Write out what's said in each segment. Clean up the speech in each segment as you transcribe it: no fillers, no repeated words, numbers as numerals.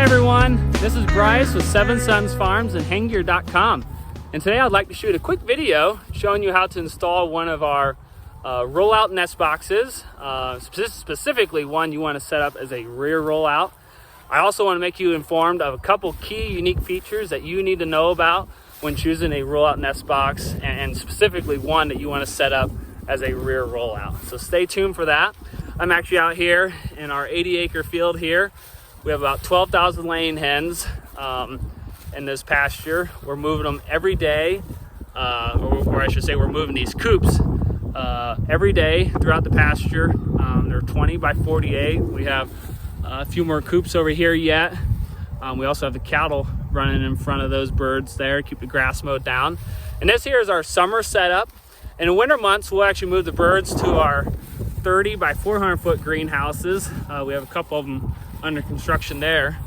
Hi everyone, this is Bryce with Seven Sons Farms and HenGear.com, and today I'd like to shoot a quick video showing you how to install one of our rollout nest boxes, specifically one you want to set up as a rear rollout. I also want to make you informed of a couple key unique features that you need to know about when choosing a rollout nest box, and specifically one that you want to set up as a rear rollout. So stay tuned for that. I'm actually out here in our 80-acre field here. We have about 12,000 laying hens in this pasture. We're moving them every day, or I should say we're moving these coops every day throughout the pasture. They're 20 by 48. We have a few more coops over here yet. We also have the cattle running in front of those birds there, keep the grass mowed down. And this here is our summer setup. In the winter months, we'll actually move the birds to our 30 by 400 foot greenhouses. We have a couple of them under construction there,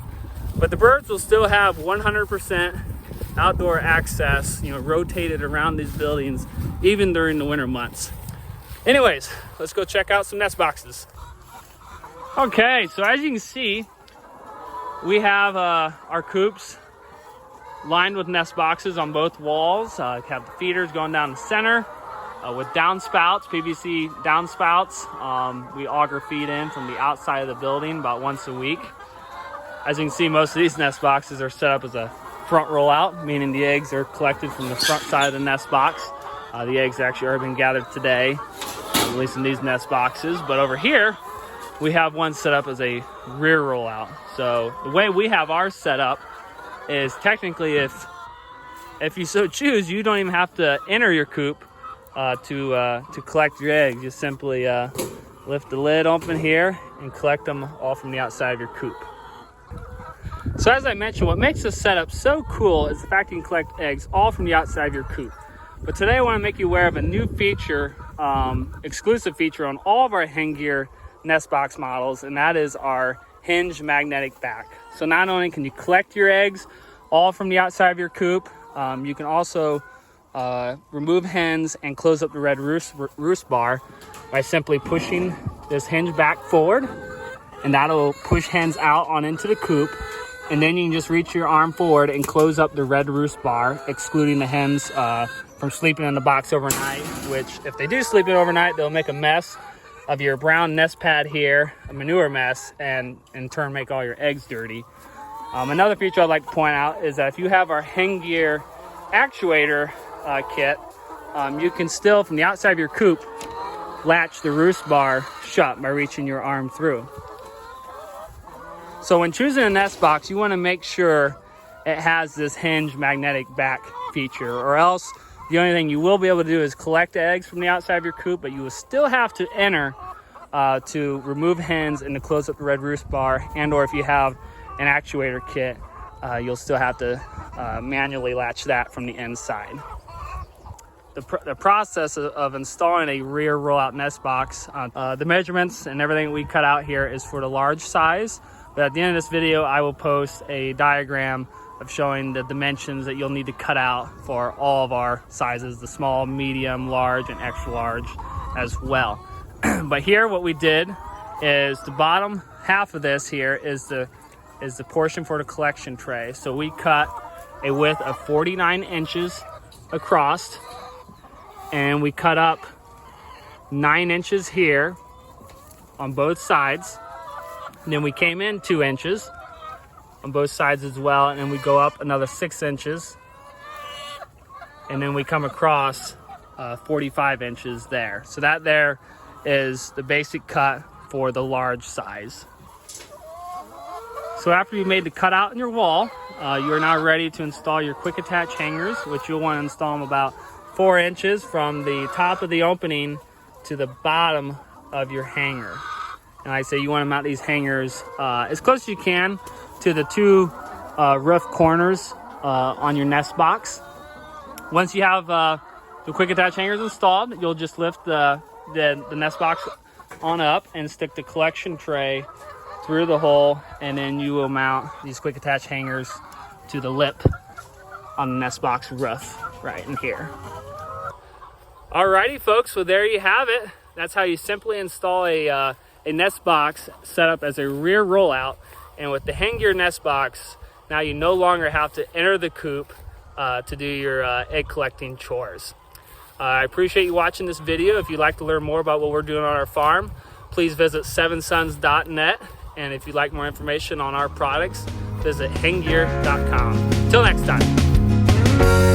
but the birds will still have 100% outdoor access, rotated around these buildings even during the winter months. Anyways, let's go check out some nest boxes. Okay, so as you can see, we have our coops lined with nest boxes on both walls. Have the feeders going down the center with downspouts, PVC downspouts. We auger feed in from the outside of the building about once a week. As you can see, most of these nest boxes are set up as a front rollout, meaning the eggs are collected from the front side of the nest box. The eggs actually are being gathered today, at least in these nest boxes. But over here, we have one set up as a rear rollout. So the way we have ours set up is technically, if you so choose, you don't even have to enter your coop to collect your eggs. You simply lift the lid open here and collect them all from the outside of your coop. So as I mentioned, what makes this setup so cool is the fact you can collect eggs all from the outside of your coop. But today I want to make you aware of a new feature, exclusive feature on all of our HenGear nest box models, and that is our hinge magnetic back. So not only can you collect your eggs all from the outside of your coop, you can also remove hens and close up the red roost bar by simply pushing this hinge back forward, and that'll push hens out on into the coop. And then you can just reach your arm forward and close up the red roost bar, excluding the hens from sleeping in the box overnight, which if they do sleep in overnight, they'll make a mess of your brown nest pad here, a manure mess, and in turn make all your eggs dirty. Another feature I'd like to point out is that if you have our HenGear actuator kit, you can still, from the outside of your coop, latch the roost bar shut by reaching your arm through. So when choosing a nest box, you want to make sure it has this hinge magnetic back feature, or else the only thing you will be able to do is collect eggs from the outside of your coop, but you will still have to enter to remove hens and to close up the red roost bar, and or if you have an actuator kit, you'll still have to manually latch that from the inside. The process of installing a rear rollout nest box, the measurements and everything we cut out here is for the large size, but at the end of this video I will post a diagram of showing the dimensions that you'll need to cut out for all of our sizes, the small, medium, large, and extra large as well. But here what we did is the bottom half of this here is the portion for the collection tray. So we cut a width of 49 inches across, and we cut up 9 inches here on both sides. And then we came in 2 inches on both sides as well, and then we go up another 6 inches, and then we come across 45 inches there. So that there is the basic cut for the large size. So after you've made the cutout in your wall, you are now ready to install your quick attach hangers, which you'll want to install them about 4 inches from the top of the opening to the bottom of your hanger. And I say you want to mount these hangers as close as you can to the two roof corners on your nest box. Once you have the quick attach hangers installed, you'll just lift the nest box on up and stick the collection tray through the hole, and then you will mount these quick attach hangers to the lip on the nest box roof right in here. Alrighty folks, well there you have it. That's how you simply install a nest box set up as a rear rollout And with the HenGear nest box, now you no longer have to enter the coop to do your egg collecting chores. I appreciate you watching this video. If you'd like to learn more about what we're doing on our farm, please visit sevensons.net. And if you'd like more information on our products, visit HenGear.com. Till next time.